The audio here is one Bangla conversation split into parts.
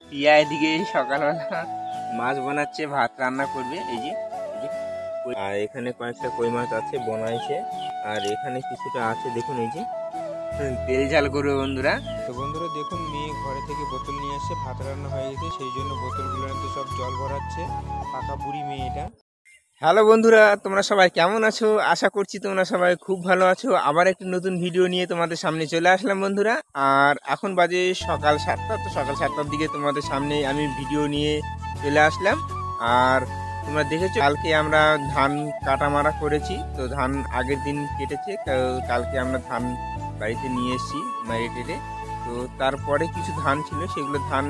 টিয়া এদিকে সকালবেলা মাছ বানাচ্ছে, ভাত রান্না করবে। এই যে আর এখানে কয়েকটা কই মাছ আছে বনাইছে, আর এখানে কিছুটা আছে দেখুন। এই যে তেল ঝাল করবে বন্ধুরা। তো বন্ধুরা দেখুন, মেয়ে ঘরে থেকে বোতল নিয়ে আসছে, ভাত রান্না হয়ে গেছে, সেই জন্য বোতলগুলোর মধ্যে সব জল ভরাচ্ছে। পাকা বুড়ি মেয়ে এটা। হ্যালো বন্ধুরা, তোমরা সবাই কেমন আছো? আশা করছি তোমরা সবাই খুব ভালো আছো। আবার একটি নতুন ভিডিও নিয়ে তোমাদের সামনে চলে আসলাম বন্ধুরা। আর এখন বাজে সকাল 7টা। তো সকাল 7টার দিকে তোমাদের সামনে আমি ভিডিও নিয়ে চলে আসলাম। আর তোমরা দেখেছো কালকে আমরা ধান কাটা মারা করেছি। তো ধান আগের দিন কেটেছে, কালকে আমরা ধান বাড়িতে নিয়ে এসেছি মেরে টেরে। তো তারপরে কিছু ধান ছিল, সেগুলো ধান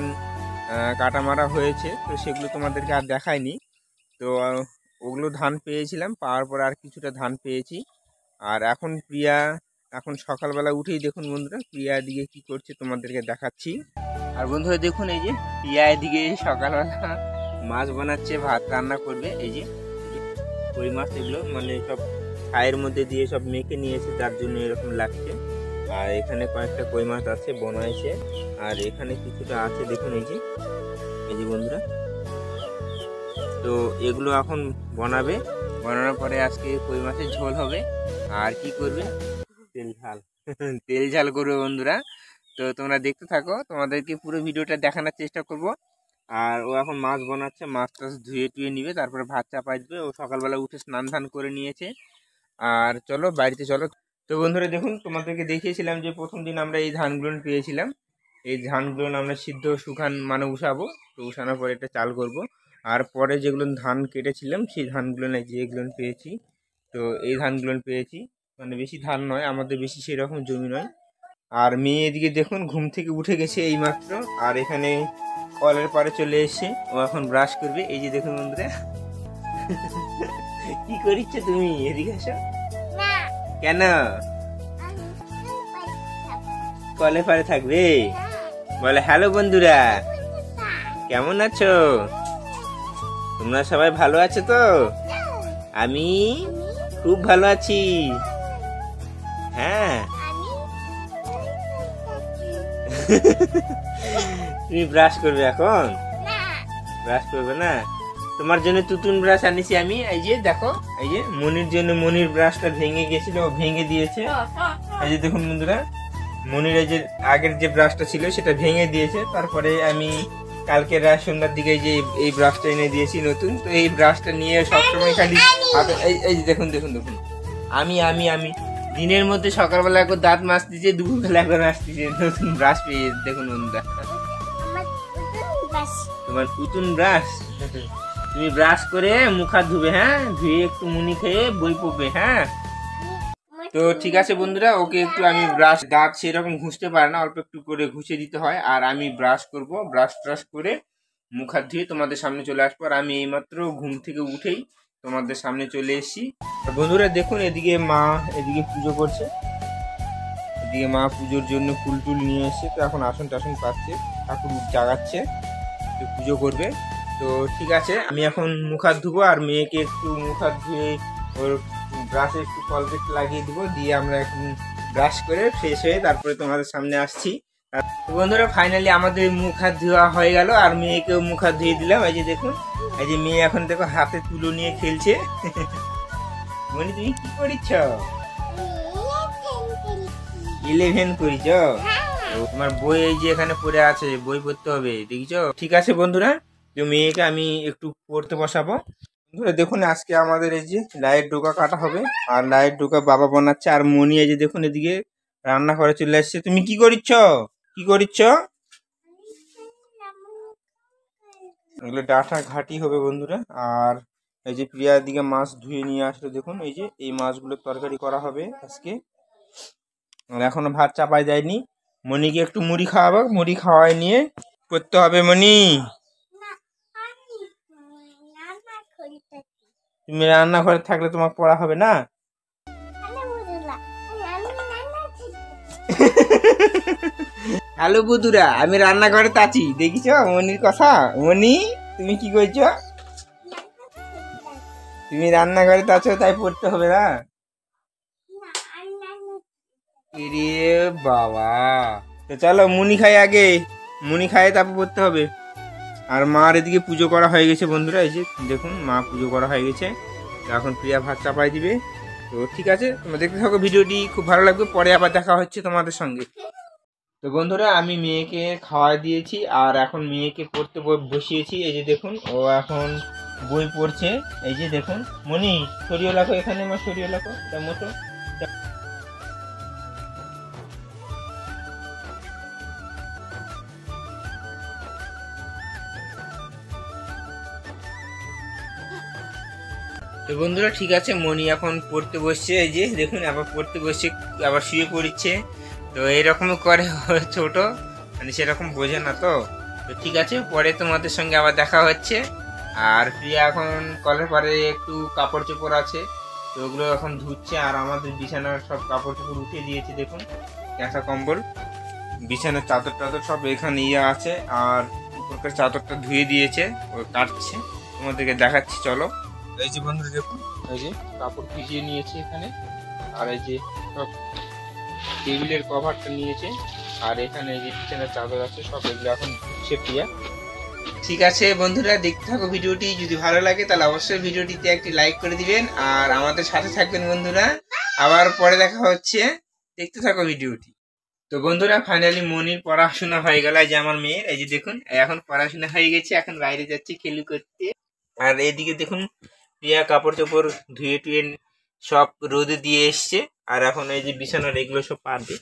কাটা মারা হয়েছে। তো সেগুলো তোমাদেরকে আর দেখায়নি। তো ওগুলো ধান পেয়েছিলাম, পাওয়ার পর আর কিছুটা ধান পেয়েছি। আর এখন প্রিয়া এখন সকালবেলা উঠেই দেখুন বন্ধুরা, প্রিয়া এদিকে কি করছে তোমাদেরকে দেখাচ্ছি। আর বন্ধুরা দেখুন, এই যে প্রিয়া এদিকে সকালবেলা মাছ বানাচ্ছে, ভাত রান্না করবে। এই যে কই মাছ, এগুলো মানে সব ছায়ের মধ্যে দিয়ে সব মেখে নিয়েছে, তার জন্য এরকম লাগছে। আর এখানে কয়েকটা কই মাছ আছে বনাইছে, আর এখানে কিছুটা আছে দেখুন। এই যে বন্ধুরা, তো এগুলো এখন বানানোর পরে আজকে কই মাছের ঝোল হবে। আর কি করবে, তেল ঝাল তেল ঝাল করবে বন্ধুরা। তো তোমরা দেখতে থাকো, তোমাদেরকে পুরো ভিডিওটা দেখানোর চেষ্টা করব। আর ও এখন মাছ বানাচ্ছে, মাছ টাছ ধুয়ে টুয়ে নিবে, তারপরে ভাত চাপাই দেবে। ও সকালবেলা উঠে স্নান ধান করে নিয়েছে। আর চলো বাড়িতে চলো। তো বন্ধুরা দেখুন, তোমাদেরকে দেখিয়েছিলাম যে প্রথম দিন আমরা এই ধানগুলো পেয়েছিলাম। এই ধানগুলো আমরা সিদ্ধ শুকান মানে উষাবো। তো উষানোর পরে এটা চাল করব। আর পরে যেগুলো ধান কেটেছিলাম সেই ধানগুলো নাই যেগুলো পেয়েছি। তো এই ধানগুলো পেয়েছি, মানে বেশি ধান নয়, আমাদের বেশি সেরকম জমি নয়। আর মেয়ে এদিকে দেখুন ঘুম থেকে উঠে গেছে এই মাত্র। আর এখানে কলের পাড়ে চলে এসে ও এখন ব্রাশ করবে। এই যে দেখুন বন্ধুরা, কি করিচ্ছ তুমি? এদিকে আসো। কেন কলের পাড়ে থাকবে? বলে হ্যালো বন্ধুরা, কেমন আছো? তোমরা সবাই ভালো আছো তো? আমি খুব ভালো আছি। হ্যাঁ, তুমি ব্রাশ করবে এখন? ব্রাশ করবে না? তোমার জন্য তুতুন ব্রাশ আনিছি আমি। এই যে দেখো, এই যে মনির জন্য, মনির ব্রাশটা ভেঙে গেছিল, ও ভেঙে দিয়েছে। এই যে দেখুন বন্ধুরা, মনির এই যে আগের যে ব্রাশটা ছিল সেটা ভেঙে দিয়েছে। তারপরে আমি কালকে রাত সন্ধ্যার দিকে এই ব্রাশটা এনে দিয়েছি নতুন। তো এই ব্রাশটা নিয়ে সবসময় খালি এই যে দেখুন দেখুন দেখুন, আমি আমি আমি দিনের মধ্যে সকালবেলা একবার দাঁত মাজতেছে, দুপুরবেলা একবার আসতেছে, নতুন ব্রাশ পেয়ে দেখুন বন্ধুরা। তোমার নতুন ব্রাশ, তুমি ব্রাশ করে মুখ হাত ধুবে। হ্যাঁ, ধুয়ে একটু মুনি খেয়ে বই পড়বে। হ্যাঁ, তো ঠিক আছে বন্ধুরা, ওকে একটু আমি ব্রাশ, দাঁত সেরকম ঘুষতে পারে না, অল্প একটু করে ঘুষে দিতে হয়। আর আমি ব্রাশ করব, ব্রাশ ট্রাশ করে মুখ হাত ধুয়ে তোমাদের সামনে চলে আসবো। আর আমি এইমাত্র ঘুম থেকে উঠেই তোমাদের সামনে চলে এসেছি। বন্ধুরা দেখুন, এদিকে মা এদিকে পুজো করছে। এদিকে মা পুজোর জন্য ফুল টুল নিয়ে এসছে। তো এখন আসন টাসন পাচ্ছে, ঠাকুর জাগাচ্ছে, তো পুজো করবে। তো ঠিক আছে, আমি এখন মুখ হাত ধুবো, আর মেয়েকে একটু মুখ হাত ধুয়ে ওর ব্রাশে একটু কলগেট লাগিয়ে দিব, দিয়ে আমরা এখন ব্রাশ করে ফ্রেশ হয়ে তারপরে তোমাদের সামনে আসছি। বন্ধুরা ফাইনালি আমাদের মুখ হাত ধোয়া হয়ে গেল, আর মেয়েকেও মুখ হাত ধুয়ে দিলাম। এই যে দেখুন, এই যে মেয়ে এখন দেখো হাতে তুলো নিয়ে খেলছে। মনি তুমি কি করিচ্ছ? 11 করিছ? তোমার বই এই যে এখানে পড়ে আছে, বই পড়তে হবে, দেখিছো? ঠিক আছে বন্ধুরা, তো মেয়েকে আমি একটু পড়তে বসাবো। বন্ধুরা দেখুন, আজকে আমাদের এই যে লাইট ডোকা কাটা হবে, আর লাইট ডোকা বাবা বানাচ্ছে। আর মনি এই যে দেখুন এদিকে রান্না করে চলে আসছে। তুমি কি করিচ্ছ? কি করিচ্ছ? এগুলো ডাঁটা ঘাটি হবে বন্ধুরা। আর এই যে প্রিয়ার দিকে মাছ ধুয়ে নিয়ে আসলো, দেখুন এই যে এই মাছগুলো তরকারি করা হবে আজকে। আর এখনো ভাত চাপাই দেয়নি। মনিকে একটু মুড়ি খাওয়াবো, মুড়ি খাওয়াই নিয়ে করতে হবে। মনি, তুমি রান্নাঘরে থাকলে তোমাকে পড়া হবে না? হ্যালো বন্ধুরা, আমি রান্নাঘরে আছি, দেখিছো মনির কথা? মনি তুমি কি করছো? তুমি রান্নাঘরে আছো, তাই পড়তে হবে না? বাবা, তো চলো মুনি খাই আগে, মুনি খাই তারপর পড়তে হবে। আর মার এদিকে পুজো করা হয়ে গেছে বন্ধুরা, এই যে দেখুন মা পুজো করা হয়ে গেছে। তো এখন প্রিয়া ভাত চাপাই দিবে। তো ঠিক আছে, তোমরা দেখতে থাকো ভিডিওটি, খুব ভালো লাগবে। পরে আবার দেখা হচ্ছে তোমাদের সঙ্গে। তো বন্ধুরা আমি মেয়েকে খাওয়া দিয়েছি আর এখন মেয়েকে পড়তে বসিয়েছি। এই যে দেখুন ও এখন বই পড়ছে। এই যে দেখুন, মনি সরিয়ে রাখো, এখানে আমার সরিয়ে রাখো মতো। তো বন্ধুরা ঠিক আছে, মনি এখন পড়তে বসছে। এই যে দেখুন আবার পড়তে বসছে, আবার শুয়ে পড়ছে। তো এইরকমই করে ছোট, মানে সেরকম বোঝে না। তো ঠিক আছে, পরে তোমাদের সঙ্গে আবার দেখা হচ্ছে। আর প্রিয়া এখন কলের পারে একটু কাপড় চোপড় আছে, তো ওগুলো এখন ধুচ্ছে। আর আমাদের বিছানার সব কাপড় চোপড় উঠিয়ে দিয়েছে, দেখুন কাঁথা কম্বল, বিছানার চাদর টাদর সব এখানে আছে। আর উপরকার চাদরটা ধুয়ে দিয়েছে, ও কাটছে, তোমাদেরকে দেখাচ্ছি চলো। এই যে বন্ধুরা দেখুন, এই যে কাপড় ভিজিয়ে নিয়েছে এখানে। আর এই যে সব টেবিলের কভারটা নিয়েছে। আর এখানে এই যে বিছানার চাদর আছে, সব এগুলো এখন ধুচ্ছে প্রিয়া। ঠিক আছে বন্ধুরা, দেখতে থাকো ভিডিওটি। যদি ভালো লাগে তাহলে অবশ্যই ভিডিওটিতে একটি লাইক করে দিবেন আর আমাদের সাথে থাকবেন বন্ধুরা। আবার পরে দেখা হচ্ছে, দেখতে থাকো ভিডিওটি। তো বন্ধুরা ফাইনালি মনির পড়াশোনা হয়ে গেল। এই যে আমার মেয়ের, এই যে দেখুন এখন পড়াশোনা হয়ে গেছে, এখন বাইরে যাচ্ছে খেলু করতে। আর এইদিকে দেখুন প্রিয়া কাপড় চোপড় ধুয়ে টুয়ে সব রোদে দিয়ে এসছে। আর এখন এই যে বিছানার এগুলো সব পারবে।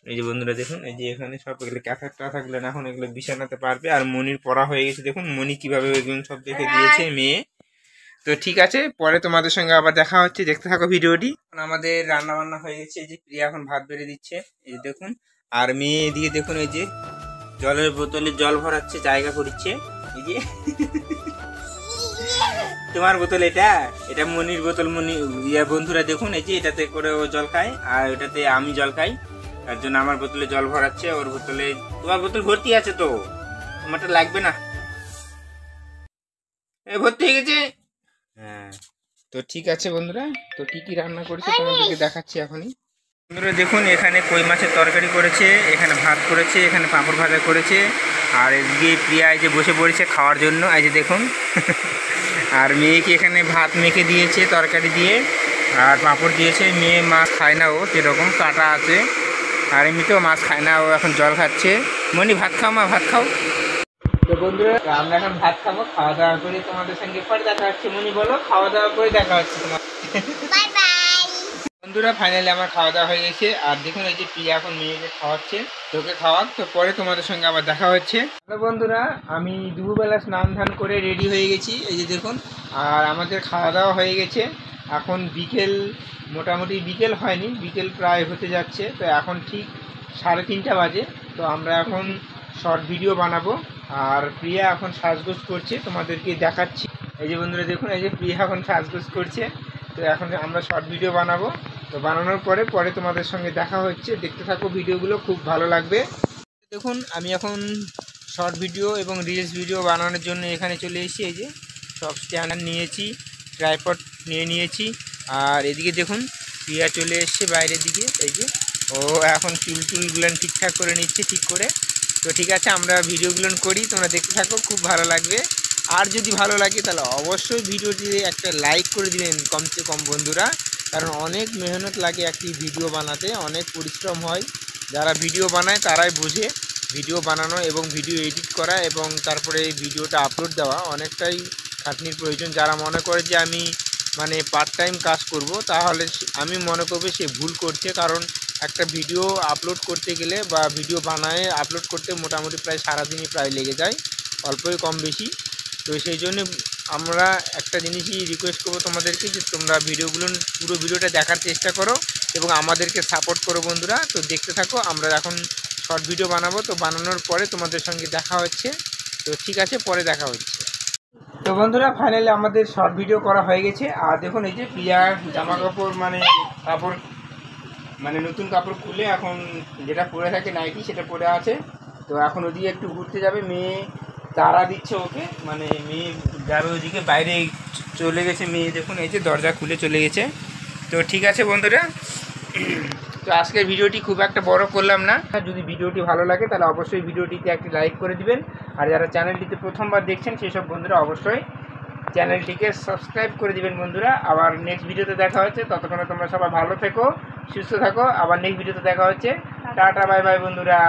এই যে বন্ধুরা দেখুন, এই যে এখানে সব এগুলো ক্যাথা টাথাগুলো এখন এগুলো বিছানাতে পারবে। আর মনির পড়া হয়ে গেছে, দেখুন মনি কিভাবে এগুলো সব দেখে দিয়েছে মেয়ে। তো ঠিক আছে, পরে তোমাদের সঙ্গে আবার দেখা হচ্ছে, দেখতে থাকো ভিডিওটি। আমাদের রান্না বান্না হয়ে গেছে, এই যে প্রিয়া এখন ভাত বেড়ে দিচ্ছে, এই যে দেখুন। আর মেয়ে এদিকে দেখুন, এই যে জলের বোতলে জল ভরাচ্ছে, জায়গা করছে। এই যে তোমার বোতল এটা, এটা মনির বোতল। মনি বন্ধুরা দেখুন, এই যে এটাতে করে ও জল খায় আর ওটাতে আমি জল খাই। তার জন্য আমার বোতলে জল ভরাচ্ছে, ওর বোতলে। তোমার বোতল ভর্তি আছে তো, তোমারটা লাগবে না, ভর্তি হয়ে গেছে। হ্যাঁ, তো ঠিক আছে বন্ধুরা, তো কি কি রান্না করেছে তোমাদেরকে দেখাচ্ছি এখনই। বন্ধুরা দেখুন, এখানে কই মাছের তরকারি করেছে, এখানে ভাত করেছে, এখানে পাঁপড় ভাজা করেছে। আর এদিকে প্রিয়া এই যে বসে পড়েছে খাওয়ার জন্য, এই যে দেখুন। আর মেয়েকে এখানে ভাত মেখে দিয়েছে তরকারি দিয়ে, আর পাঁপড় দিয়েছে। মেয়ে মাছ খায় না, ও যেরকম কাটা আছে। আর এমনিতেও মাছ খায় না, ও এখন জল খাচ্ছে। মনি ভাত খাও, মা ভাত খাও। তো বন্ধুরা আমরা এখন ভাত খাবো, খাওয়া দাওয়া করে তোমাদের সঙ্গে পরে দেখা হচ্ছে। মনি বলো, খাওয়া দাওয়া করে দেখা হচ্ছে তোমার। Bye bye. বন্ধুরা ফাইনালি আমার খাওয়া দাওয়া হয়ে গেছে। আর দেখুন এই যে প্রিয়া এখন মেয়েকে খাওয়াচ্ছে, তোকে খাওয়াক। তো পরে তোমাদের সঙ্গে আবার দেখা হচ্ছে। হ্যালো বন্ধুরা, আমি দুপুরবেলা স্নান ধান করে রেডি হয়ে গেছি, এই যে দেখুন। আর আমাদের খাওয়া দাওয়া হয়ে গেছে, এখন বিকেল, মোটামুটি বিকেল হয়নি, বিকেল প্রায় হতে যাচ্ছে। তো এখন ঠিক 3:30 বাজে। তো আমরা এখন শর্ট ভিডিও বানাবো। আর প্রিয়া এখন সাজগোজ করছে, তোমাদেরকে দেখাচ্ছি। এই যে বন্ধুরা দেখুন, এই যে প্রিয়া এখন সাজগোজ করছে। তো এখন আমরা শর্ট ভিডিও বানাবো। তো বানানোর পরে তোমাদের সঙ্গে দেখা হচ্ছে, দেখতে থাকো ভিডিওগুলো, খুব ভালো লাগবে। দেখুন আমি এখন শর্ট ভিডিও এবং রিলস ভিডিও বানানোর জন্য এখানে চলে এসেছি। এই যে সব স্ট্যান্ড নিয়েছি, ট্রাইপড নিয়ে নিয়েছি। আর এদিকে দেখুন প্রিয়া চলে এসছে বাইরের দিকে, এই যে ও এখন চুলগুলো ঠিকঠাক করে নিচ্ছে, ঠিক করে। তো ঠিক আছে, আমরা ভিডিওগুলো করি, তোমরা দেখতে থাকো, খুব ভালো লাগবে। আর যদি ভালো লাগে তাহলে অবশ্যই ভিডিওটি একটা লাইক করে দিবেন কমসে কম বন্ধুরা, কারণ অনেক মেহনত লাগে একটি ভিডিও বানাতে, অনেক পরিশ্রম হয়। যারা ভিডিও বানায় তারাই বোঝে ভিডিও বানানো এবং ভিডিও এডিট করা এবং তারপরে ভিডিওটা আপলোড দেওয়া অনেকটাই খাটনির প্রয়োজন। যারা মনে করে যে আমি মানে পার্ট টাইম কাজ করব, তাহলে আমি মনে করবো সে ভুল করছে। কারণ একটা ভিডিও আপলোড করতে গেলে বা ভিডিও বানায় আপলোড করতে মোটামুটি প্রায় সারাদিনই প্রায় লেগে যায়, অল্পই কম বেশি। তো সেই জন্য আমরা একটা জিনিসই রিকোয়েস্ট করবো তোমাদেরকে, যে তোমরা পুরো ভিডিওটা দেখার চেষ্টা করো এবং আমাদেরকে সাপোর্ট করো বন্ধুরা। তো দেখতে থাকো, আমরা এখন শর্ট ভিডিও বানাবো। তো বানানোর পরে তোমাদের সঙ্গে দেখা হচ্ছে। তো ঠিক আছে, পরে দেখা হচ্ছে। তো বন্ধুরা ফাইনালি আমাদের শর্ট ভিডিও করা হয়ে গেছে। আর দেখুন এই যে প্রিয়ার জামা কাপড় মানে নতুন কাপড় খুলে এখন যেটা পরে থাকে নাইটি, সেটা পরে আছে। তো এখন ওদিকে একটু ঘুরতে যাবে, মেয়ে তাড়া দিচ্ছে ওকে, মানে মেয়ে যাবে ওদিকে, বাইরে চলে গেছে মেয়ে। দেখুন এই যে দরজা খুলে চলে গেছে। তো ঠিক আছে বন্ধুরা, তো আজকের ভিডিওটি খুব একটা বড় করলাম না। যদি ভিডিওটি ভালো লাগে তাহলে অবশ্যই ভিডিওটিতে একটি লাইক করে দিবেন আর যারা চ্যানেলটিতে প্রথমবার দেখছেন সেই সব বন্ধুরা অবশ্যই চ্যানেলটিকে সাবস্ক্রাইব করে দিবেন বন্ধুরা। আবার নেক্সট ভিডিওতে দেখা হচ্ছে, ততক্ষণে তোমরা সবাই ভালো থেকো, সুস্থ থাকো। আবার নেক্সট ভিডিওতে দেখা হচ্ছে। টাটা বাই বাই বন্ধুরা।